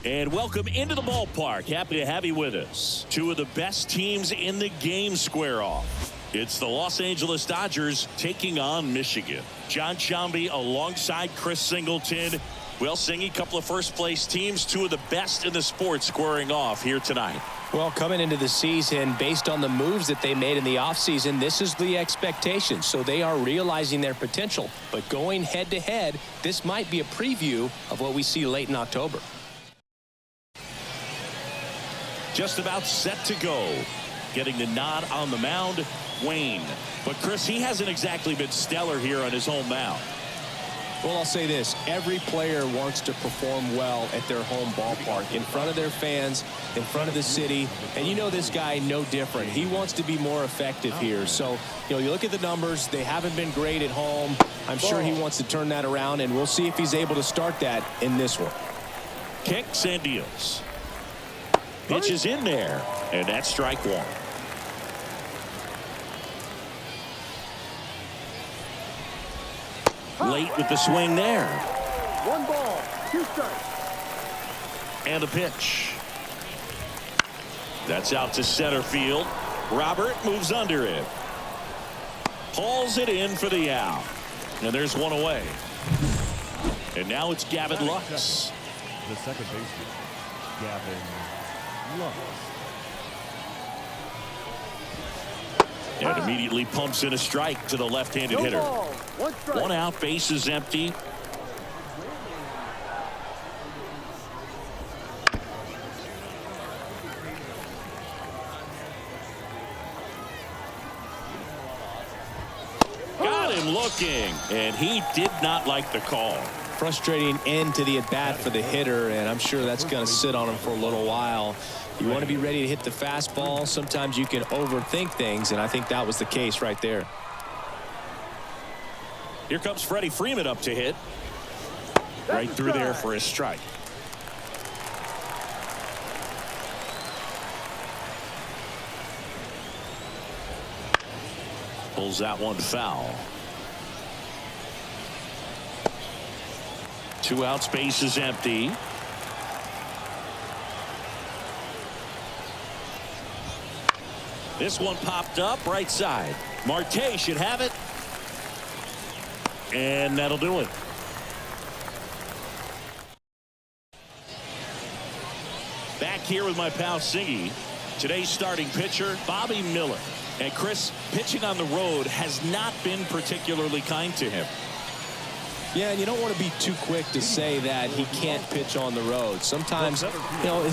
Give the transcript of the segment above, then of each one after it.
And welcome into the ballpark. Happy to have you with us. Two of the best teams in the game square off. It's the Los Angeles Dodgers taking on Michigan. John Sciambi alongside Chris Singleton. Well, Singy, a couple of first-place teams, two of the best in the sport squaring off here tonight. Well, coming into the season, based on the moves that they made in the offseason, this is the expectation. So they are realizing their potential. But going head-to-head, this might be a preview of what we see late in October. Just about set to go. Getting the nod on the mound, Wayne. But, Chris, he hasn't exactly been stellar here on his home mound. Well, I'll say this. Every player wants to perform well at their home ballpark, in front of their fans, in front of the city. And you know this guy no different. He wants to be more effective here. So, you look at the numbers. They haven't been great at home. I'm sure he wants to turn that around, and we'll see if he's able to start that in this one. Kicks and deals. Pitch is in there, and that's strike one. Late with the swing there. 1 ball, 2 strikes. And a pitch. That's out to center field. Robert moves under it. Hauls it in for the out. And there's one away. And now it's Gavin Lux. The second baseman, Gavin Lux. And immediately pumps in a strike to the left-handed hitter. Ball, 1 strike. 1 out, base is empty. Got him looking, and he did not like the call. Frustrating end to the at-bat for the hitter, and I'm sure that's going to sit on him for a little while. You want to be ready to hit the fastball. Sometimes you can overthink things, and I think that was the case right there. Here comes Freddie Freeman up to hit. Right through there for a strike. Pulls that one foul. 2 outs, base is empty. This one popped up right side. Marte should have it. And that'll do it. Back here with my pal Singy. Today's starting pitcher, Bobby Miller. And Chris, pitching on the road has not been particularly kind to him. Yeah, and you don't want to be too quick to say that he can't pitch on the road. Sometimes,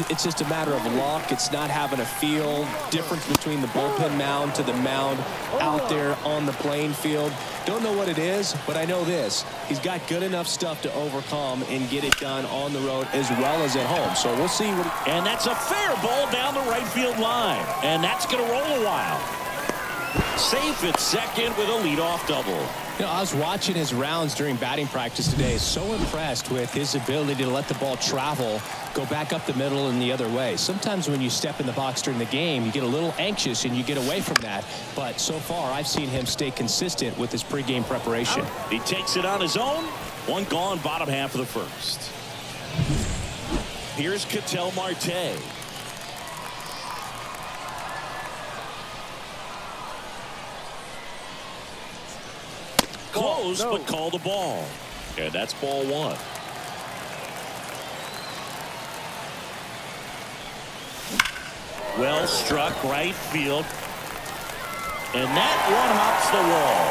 it's just a matter of luck. It's not having a feel. Difference between the bullpen mound to the mound out there on the playing field. Don't know what it is, but I know this. He's got good enough stuff to overcome and get it done on the road as well as at home. So we'll see. And that's a fair ball down the right field line. And that's going to roll a while. Safe at second with a leadoff double. I was watching his rounds during batting practice today. So impressed with his ability to let the ball travel, go back up the middle and the other way. Sometimes when you step in the box during the game, you get a little anxious and you get away from that. But so far, I've seen him stay consistent with his pregame preparation. He takes it on his own. 1 gone, bottom half of the first. Here's Ketel Marte. Close, but call the ball. And that's ball 1. Well struck right field. And that one hops the wall.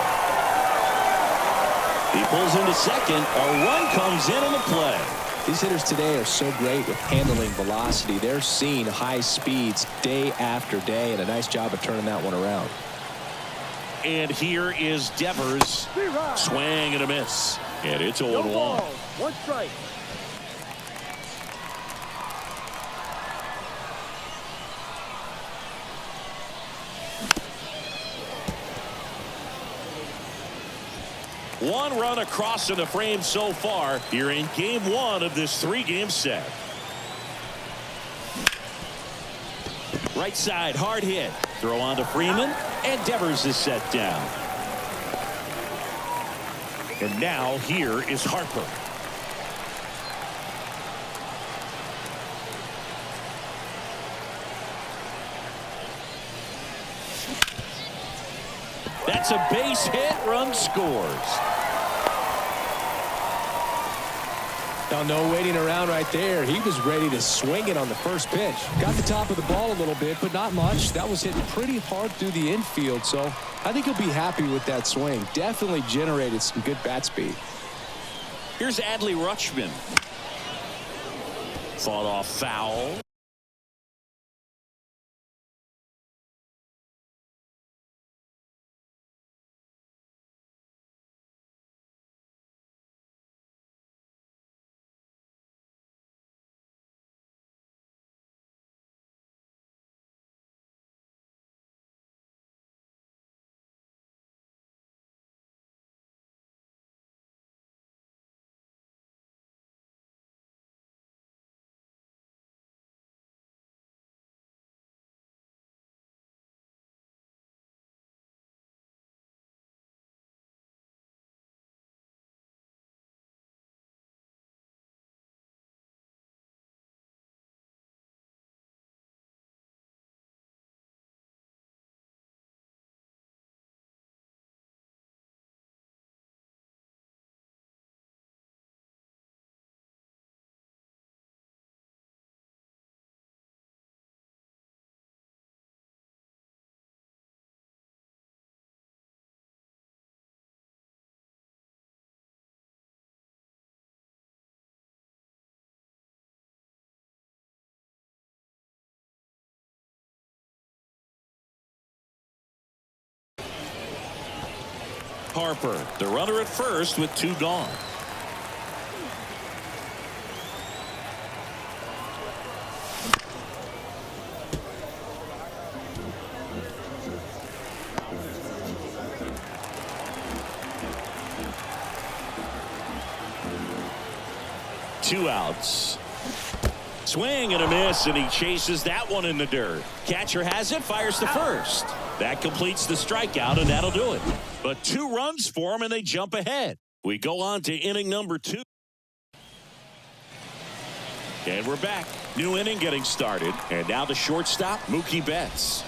He pulls into second. A run comes in on the play. These hitters today are so great with handling velocity. They're seeing high speeds day after day, and a nice job of turning that one around. And here is Devers. Swing and a miss. And it's 0-1. 1 strike. One run across in the frame so far here in game 1 of this 3-game set. Right side, hard hit. Throw on to Freeman, and Devers is set down. And now here is Harper. It's a base hit. Run scores. Now, no waiting around right there. He was ready to swing it on the first pitch. Got the top of the ball a little bit, but not much. That was hitting pretty hard through the infield, so I think he'll be happy with that swing. Definitely generated some good bat speed. Here's Adley Rutschman. Fought off foul. Harper, the runner at first with 2 gone. Two outs. Swing and a miss, and he chases that one in the dirt. Catcher has it, fires to first. That completes the strikeout, and that'll do it. But 2 runs for him, and they jump ahead. We go on to inning number 2. And we're back. New inning getting started. And now the shortstop, Mookie Betts.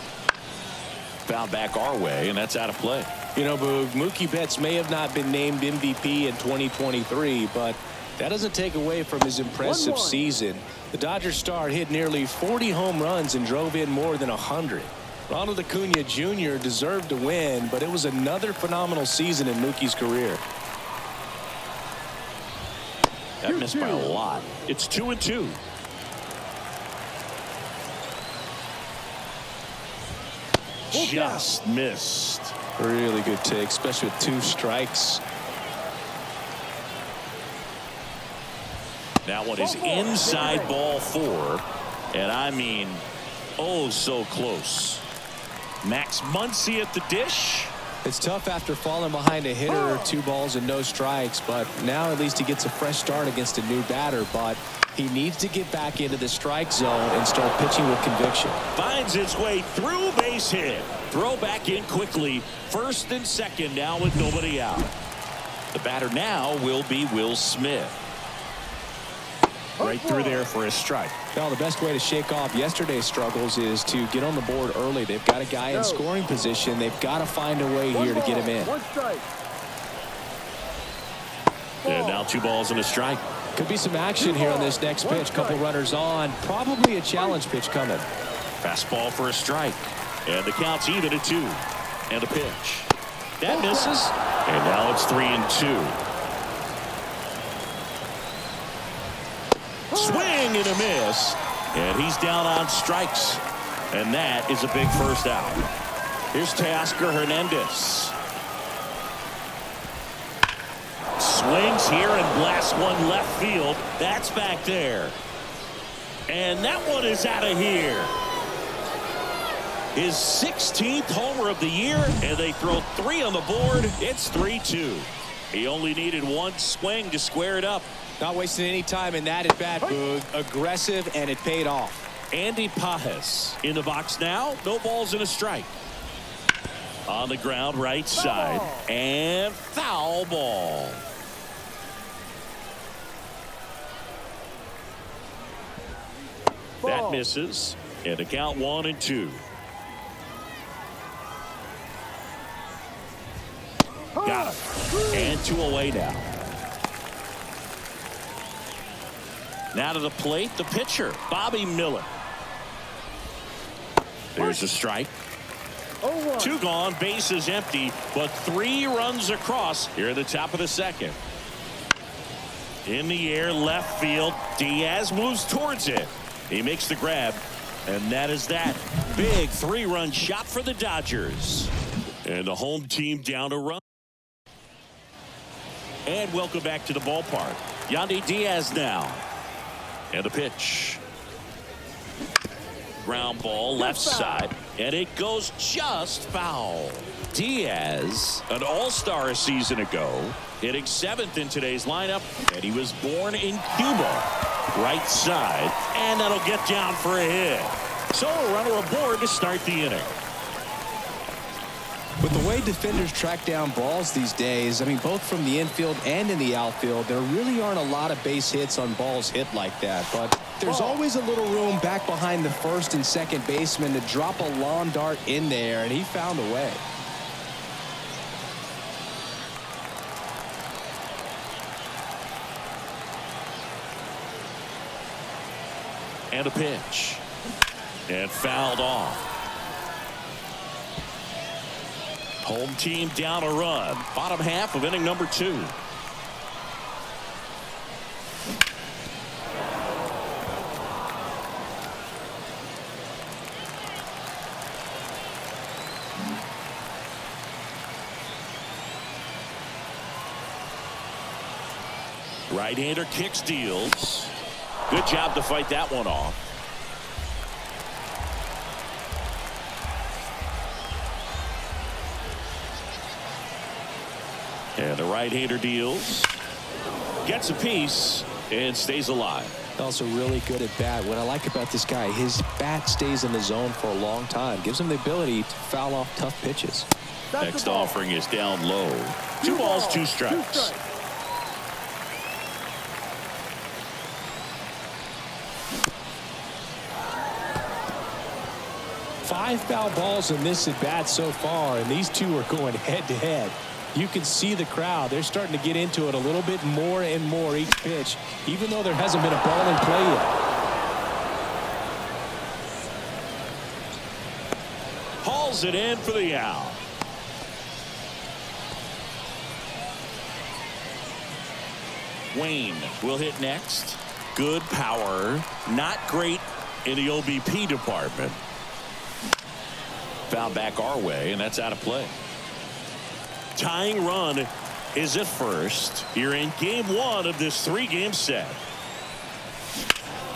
Found back our way, and that's out of play. You know, Boog, Mookie Betts may have not been named MVP in 2023, but that doesn't take away from his impressive season. The Dodgers star hit nearly 40 home runs and drove in more than 100. Ronald Acuna Jr. deserved to win, but it was another phenomenal season in Mookie's career. That missed by a lot. It's 2-2. Just missed. Really good take, especially with 2 strikes. That one is inside ball 4. And I mean, oh, so close. Max Muncy at the dish. It's tough after falling behind a hitter, 2 balls and no strikes, but now at least he gets a fresh start against a new batter. But he needs to get back into the strike zone and start pitching with conviction. Finds its way through, base hit. Throw back in quickly. First and second now with nobody out. The batter now will be Will Smith. Right through there for a strike. Well, the best way to shake off yesterday's struggles is to get on the board early. They've got a guy in scoring position. They've got to find a way here to get him in. 1 strike. And now 2 balls and a strike. Could be some action here on this next pitch. Couple runners on. Probably a challenge pitch coming. Fastball for a strike. And the count's even at 2. And a pitch. That misses. And now it's 3-2. Swing and a miss. And he's down on strikes. And that is a big first out. Here's Teoscar Hernandez. Swings here and blasts one left field. That's back there. And that one is out of here. His 16th homer of the year, and they throw 3 on the board. It's 3-2. He only needed 1 swing to square it up. Not wasting any time in that at bat, Boog. Aggressive, and it paid off. Andy Pages in the box now. No balls and a strike. On the ground, right side. And foul ball. That misses. And the count 1-2. Got him. And 2 away now. Now to the plate, the pitcher, Bobby Miller. There's a strike. 2 gone, base is empty, but 3 runs across here at the top of the second. In the air, left field. Diaz moves towards it. He makes the grab, and that is that. Big 3-run shot for the Dodgers. And the home team down a run. And welcome back to the ballpark. Yandy Diaz now. And the pitch. Ground ball left side, and it goes just foul. Diaz, an all-star a season ago, hitting 7th in today's lineup, and he was born in Cuba. Right side, and that'll get down for a hit. So a runner aboard to start the inning. With the way defenders track down balls these days, I mean, both from the infield and in the outfield, there really aren't a lot of base hits on balls hit like that. But there's always a little room back behind the first and second baseman to drop a lawn dart in there, and he found a way. And a pitch. And fouled off. Home team down a run. Bottom half of inning number 2. Right-hander kicks, deals. Good job to fight that one off. And the right-hander deals. Gets a piece and stays alive. Also really good at bat. What I like about this guy, his bat stays in the zone for a long time. Gives him the ability to foul off tough pitches. Next offering is down low. 2 balls, 2 strikes. Five foul balls in this at bat so far, and these two are going head to head. You can see the crowd. They're starting to get into it a little bit more and more each pitch, even though there hasn't been a ball in play yet. Hauls it in for the out. Wayne will hit next. Good power. Not great in the OBP department. Foul back our way, and that's out of play. Tying run is at first. You're in game 1 of this 3-game set.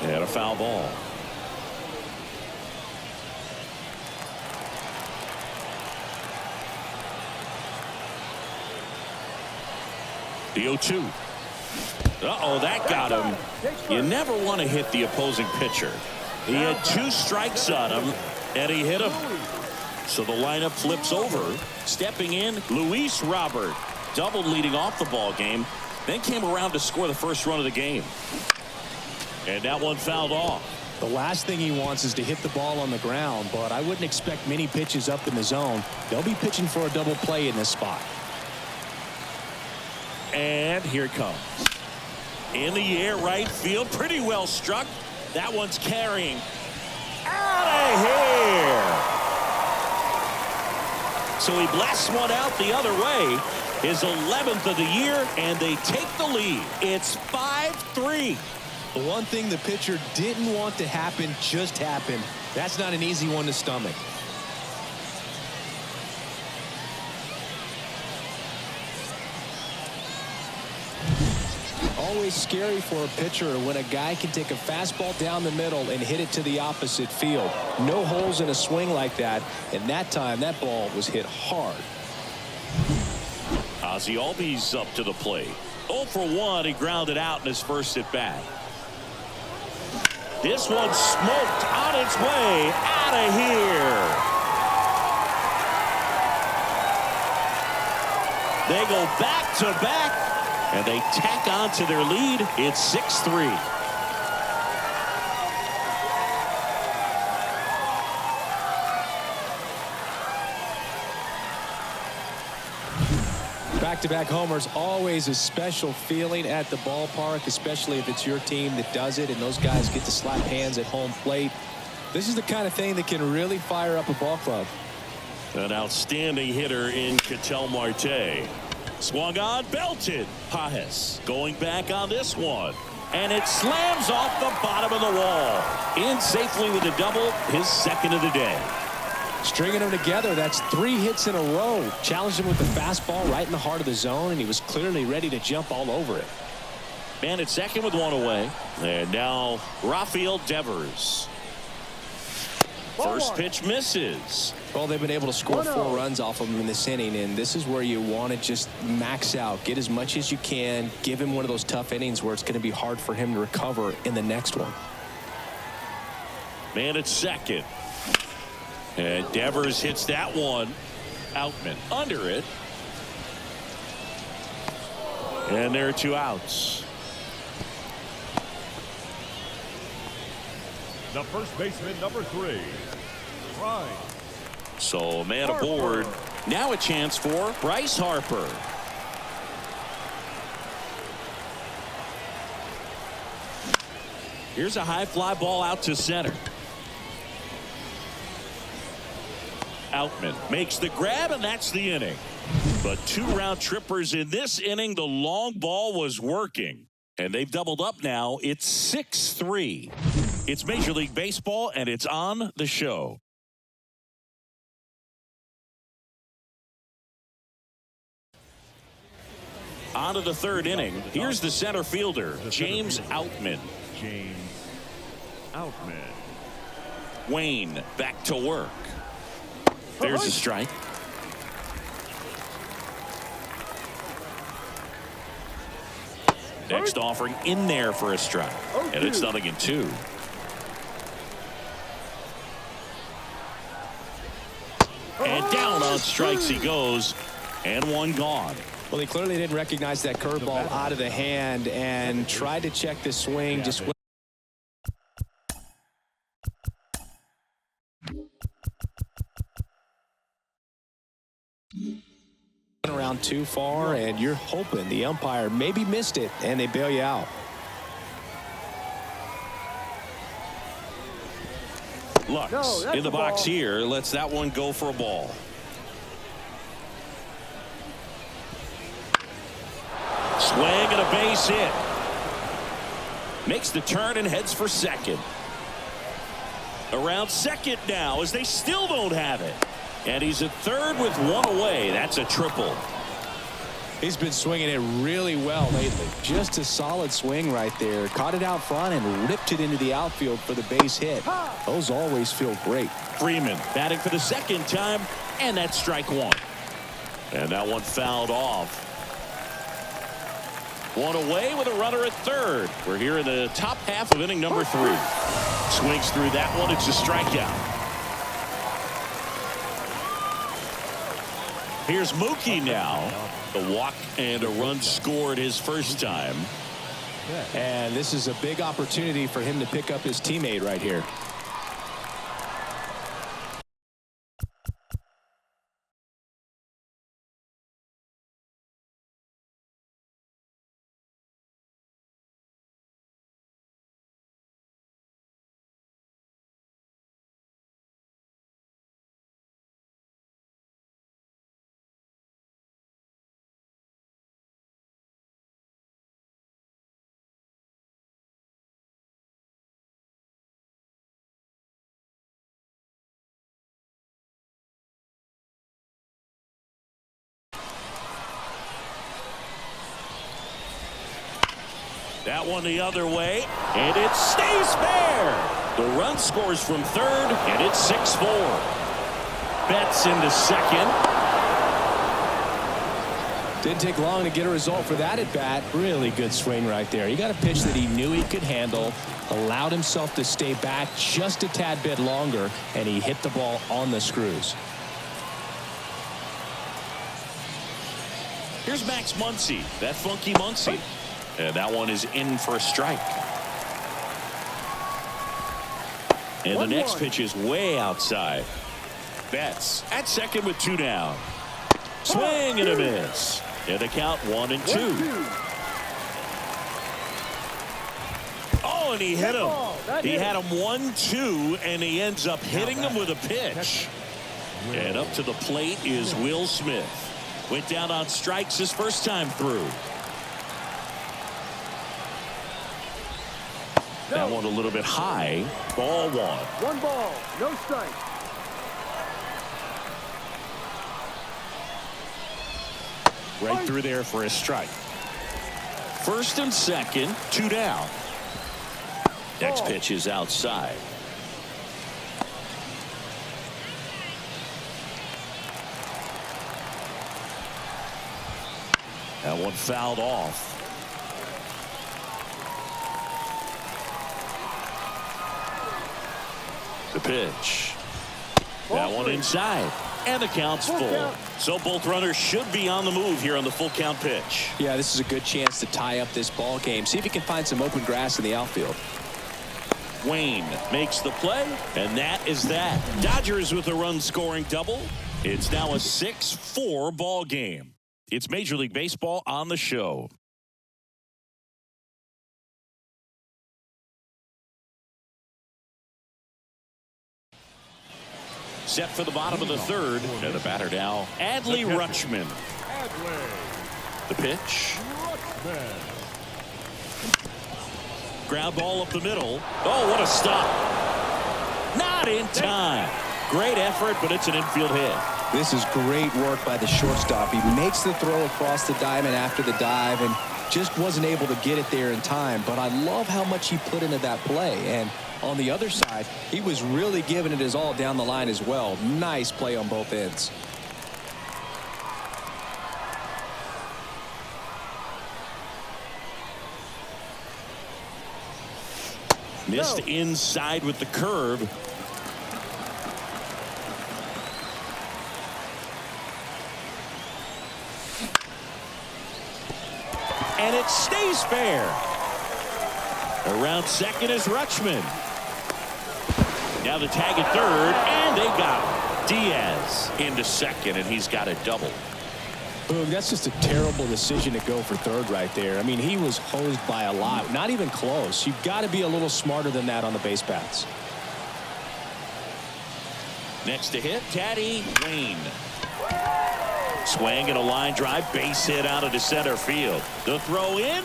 And a foul ball. The 0-2. Uh-oh, that got him. You never want to hit the opposing pitcher. He had 2 strikes on him, and he hit him. So the lineup flips over. Stepping in, Luis Robert. Doubled leading off the ball game. Then came around to score the first run of the game. And that one fouled off. The last thing he wants is to hit the ball on the ground, but I wouldn't expect many pitches up in the zone. They'll be pitching for a double play in this spot. And here it comes. In the air, right field. Pretty well struck. That one's carrying. Out of here. So he blasts one out the other way. His 11th of the year, and they take the lead. It's 5-3. The one thing the pitcher didn't want to happen just happened. That's not an easy one to stomach. Always scary for a pitcher when a guy can take a fastball down the middle and hit it to the opposite field. No holes in a swing like that, and that time that ball was hit hard. Ozzie Albies up to the plate. 0 for 1. He grounded out in his first at bat. This one smoked on its way out of here. They go back to back. And they tack on to their lead. It's 6-3. back-to-back homers, always a special feeling at the ballpark, especially if it's your team that does it and those guys get to slap hands at home plate. This is the kind of thing that can really fire up a ball club. An outstanding hitter in Ketel Marte. Swung on, belted. Pages going back on this one. And it slams off the bottom of the wall. In safely with a double, his second of the day. Stringing them together, that's 3 hits in a row. Challenged him with the fastball right in the heart of the zone, and he was clearly ready to jump all over it. Man at second with one away. And now Rafael Devers. First pitch misses. Well, they've been able to score 4 runs off of him in this inning, and this is where you want to just max out. Get as much as you can. Give him one of those tough innings where it's going to be hard for him to recover in the next one. Man at second. And Devers hits that one. Outman under it. And there are 2 outs. The first baseman, number 3, Bryce. So man aboard. Now a chance for Bryce Harper. Here's a high fly ball out to center. Outman makes the grab, and that's the inning. But 2 round trippers in this inning. The long ball was working, and they've doubled up now. It's 6-3. It's Major League Baseball, and it's on the show. On to the 3rd inning. Here's the center fielder, James Outman. James Outman. Wayne back to work. There's a strike. Next offering in there for a strike. And it's 0-2. And down on strikes he goes. And 1 gone. Well, he clearly didn't recognize that curveball out of the hand and tried to check the swing. Just went around too far, and you're hoping the umpire maybe missed it, and they bail you out. Lux in the box here. Lets that one go for a ball. Swing and a base hit. Makes the turn and heads for second. Around second now as they still don't have it. And he's at third with 1 away. That's a triple. He's been swinging it really well lately. Just a solid swing right there. Caught it out front and ripped it into the outfield for the base hit. Those always feel great. Freeman batting for the 2nd time, and that's strike 1. And that one fouled off. 1 away with a runner at third. We're here in the top half of inning number 3. Swings through that one. It's a strikeout. Here's Mookie now. A walk and a run scored his first time. And this is a big opportunity for him to pick up his teammate right here. That one the other way, and it stays fair. The run scores from third, and it's 6-4. Betts into second. Didn't take long to get a result for that at bat. Really good swing right there. He got a pitch that he knew he could handle, allowed himself to stay back just a tad bit longer, and he hit the ball on the screws. Here's Max Muncy, that funky Muncy. And that one is in for a strike. And the next pitch is way outside. Betts at second with 2 down. Swing and a miss. And the count 1-2. 1-2. Oh, and he hit him. That He hit had him 1-2, and he ends up hitting him with a pitch. And up to the plate is Will Smith. Went down on strikes his first time through. That one a little bit high. Ball 1. 1 ball, no strike. Right through there for a strike. First and second, 2 down. Next pitch is outside. That one fouled off. The pitch. That one inside. And the count's full. So both runners should be on the move here on the full count pitch. Yeah, this is a good chance to tie up this ball game. See if he can find some open grass in the outfield. Wayne makes the play, and that is that. Dodgers with a run scoring double. It's now a 6-4 ball game. It's Major League Baseball on the show. Set for the bottom of the third. And the batter now, Adley Rutschman. The pitch. Ground ball up the middle. Oh, what a stop. Not in time. Great effort, but it's an infield hit. This is great work by the shortstop. He makes the throw across the diamond after the dive and just wasn't able to get it there in time. But I love how much he put into that play. And on the other side, he was really giving it his all down the line as well. Nice play on both ends. Missed inside with the curve. And it stays fair. Around second is Rutschman. Now the tag at third, and they got him. Diaz into second, and he's got a double. Boom, that's just a terrible decision to go for third right there. I mean, he was hosed by a lot. Not even close. You've got to be a little smarter than that on the base paths. Next to hit, Taddy Wayne. Swing and a line drive, base hit out into center field. The throw in.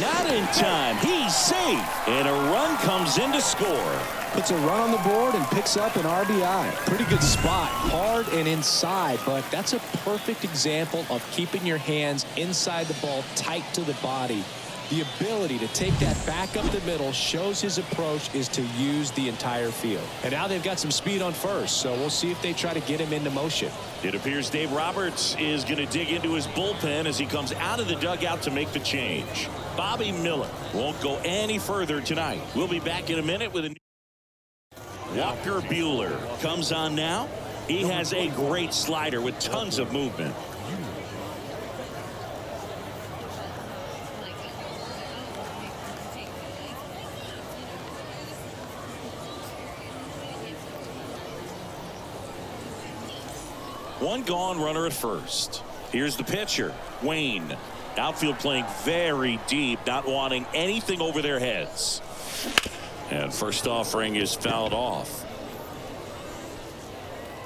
Not in time. He's safe. And a run comes in to score. Puts a run on the board and picks up an RBI. Pretty good spot. Hard and inside, but that's a perfect example of keeping your hands inside the ball, tight to the body. The ability to take that back up the middle shows his approach is to use the entire field. And now they've got some speed on first, so we'll see if they try to get him into motion. It appears Dave Roberts is going to dig into his bullpen as he comes out of the dugout to make the change. Bobby Miller won't go any further tonight. We'll be back in a minute with a Walker Buehler comes on now. He has a great slider with tons of movement. One gone, runner at first. Here's the pitcher, Wayne. Outfield playing very deep, not wanting anything over their heads. And first offering is fouled off.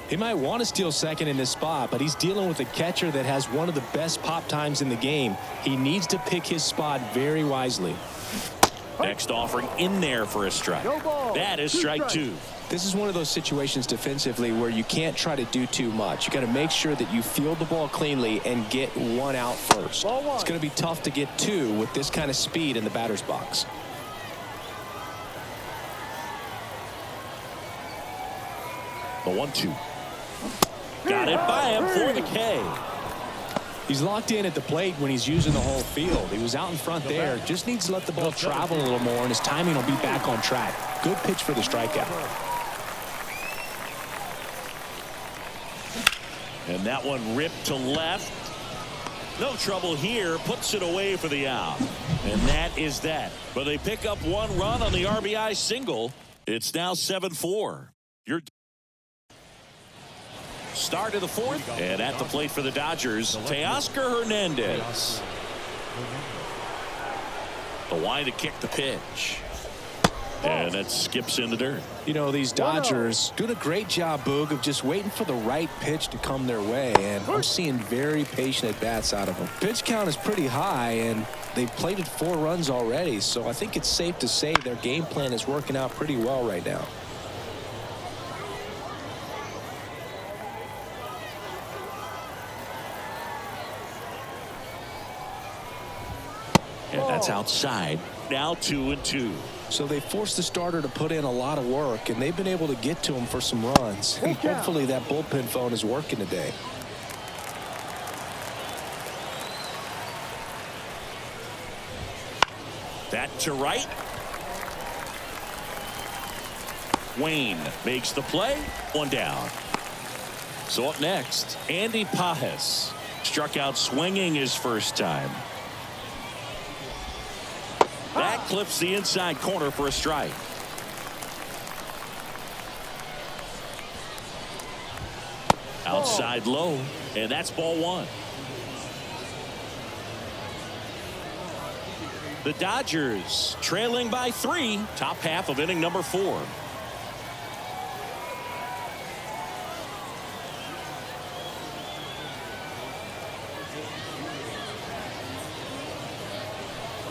He might want to steal second in this spot, but he's dealing with a catcher that has one of the best pop times in the game. He needs to pick his spot very wisely. Next offering in there for a strike. That is strike two. This is one of those situations defensively where you can't try to do too much. You got to make sure that you field the ball cleanly and get one out first. It's going to be tough to get two with this kind of speed in the batter's box. The 1-2. Got it by him for the K. He's locked in at the plate when he's using the whole field. He was out in front there. Just needs to let the ball travel a little more, and his timing will be back on track. Good pitch for the strikeout. And that one ripped to left. No trouble here. Puts it away for the out. And that is that. But they pick up one run on the RBI single. It's now 7-4. Start of the fourth. And at the plate for the Dodgers, Teoscar Hernandez. The line to kick the pitch. And that skips in the dirt. You know, these Dodgers doing a great job, Boog, of just waiting for the right pitch to come their way. And I'm seeing very patient at-bats out of them. Pitch count is pretty high, and they've plated 4 runs already. So I think it's safe to say their game plan is working out pretty well right now. And that's outside. Now 2-2. So they forced the starter to put in a lot of work, and they've been able to get to him for some runs. And hopefully that bullpen phone is working today. That to right. Wayne makes the play. 1 down. So up next, Andy Pages. Struck out swinging his first time. That clips the inside corner for a strike. Outside low, and that's ball 1. The Dodgers trailing by 3, top half of inning number 4.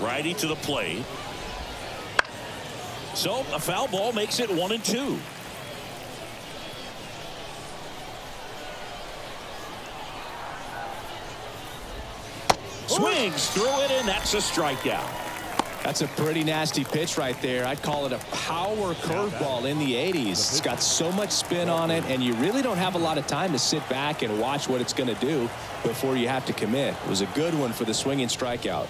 Righty to the plate. So a foul ball makes it 1-2. Swings through it, and that's a strikeout. That's a pretty nasty pitch right there. I'd call it a power curveball in the 80s. It's got so much spin on it, and you really don't have a lot of time to sit back and watch what it's going to do before you have to commit. It was a good one for the swinging strikeout.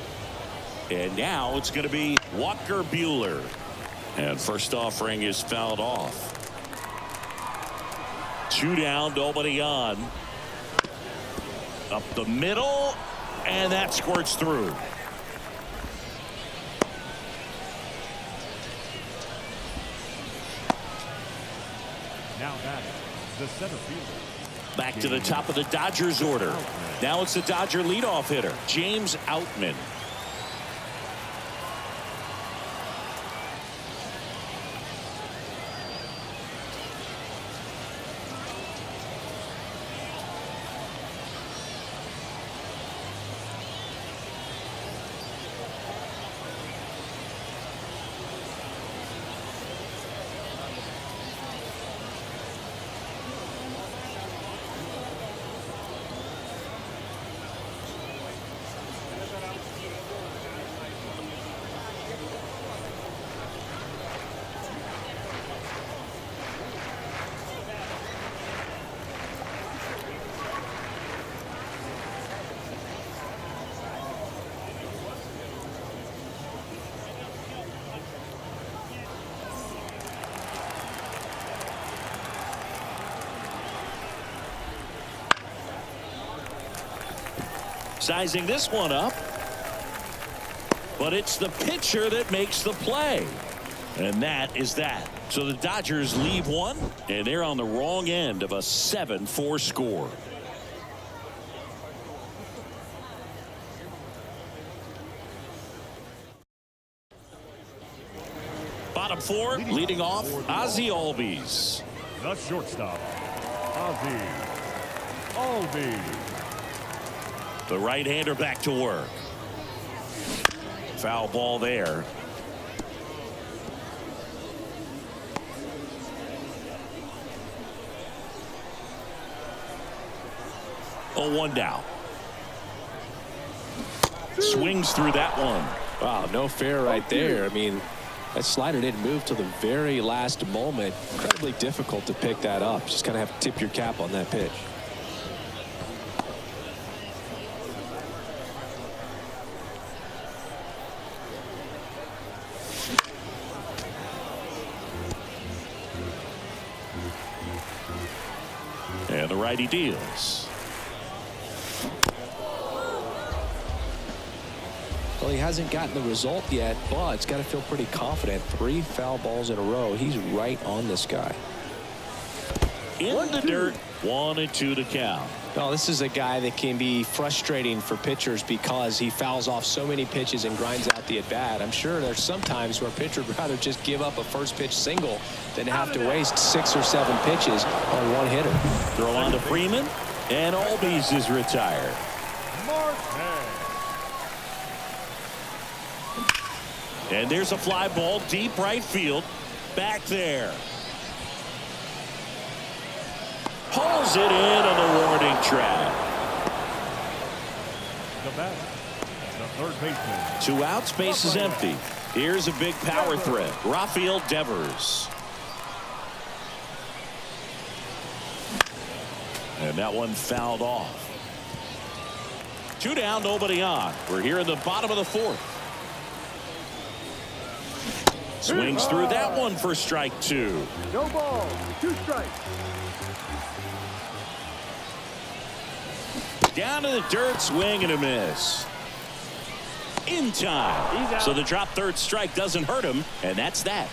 And now it's going to be Walker Buehler. And first offering is fouled off. 2 down, nobody on. Up the middle, and that squirts through. Now batting, the center fielder. Back to the top of the Dodgers order. Now it's the Dodger leadoff hitter, James Outman. Sizing this one up. But it's the pitcher that makes the play. And that is that. So the Dodgers leave one, and they're on the wrong end of a 7-4 score. Bottom 4, leading off, Ozzie Albies. The shortstop, Ozzie Albies. The right-hander back to work. Foul ball there. Oh, 1 down. Swings through that one. Wow, no fair right there. I mean, that slider didn't move till the very last moment. Incredibly difficult to pick that up. Just kind of have to tip your cap on that pitch. And the righty deals. Well, he hasn't gotten the result yet, but he's got to feel pretty confident. 3 foul balls in a row. He's right on this guy. in the dirt. 1-2 to count. Well, this is a guy that can be frustrating for pitchers because he fouls off so many pitches and grinds out the at bat. I'm sure there's some times where a pitcher would rather just give up a first pitch single than have to waste 6 or 7 pitches on one hitter. Throw on to Freeman, and Albies is retired. And there's a fly ball deep right field. Back there. Pulls it in on the warning track. The batter, the third baseman. 2 outs, base is empty. Here's a big power threat. Rafael Devers. And that one fouled off. 2 down, nobody on. We're here in the bottom of the 4th. Swings through that one for strike 2. No ball. 2 strikes. Down to the dirt, swing and a miss. In time. So the drop third strike doesn't hurt him, and that's that.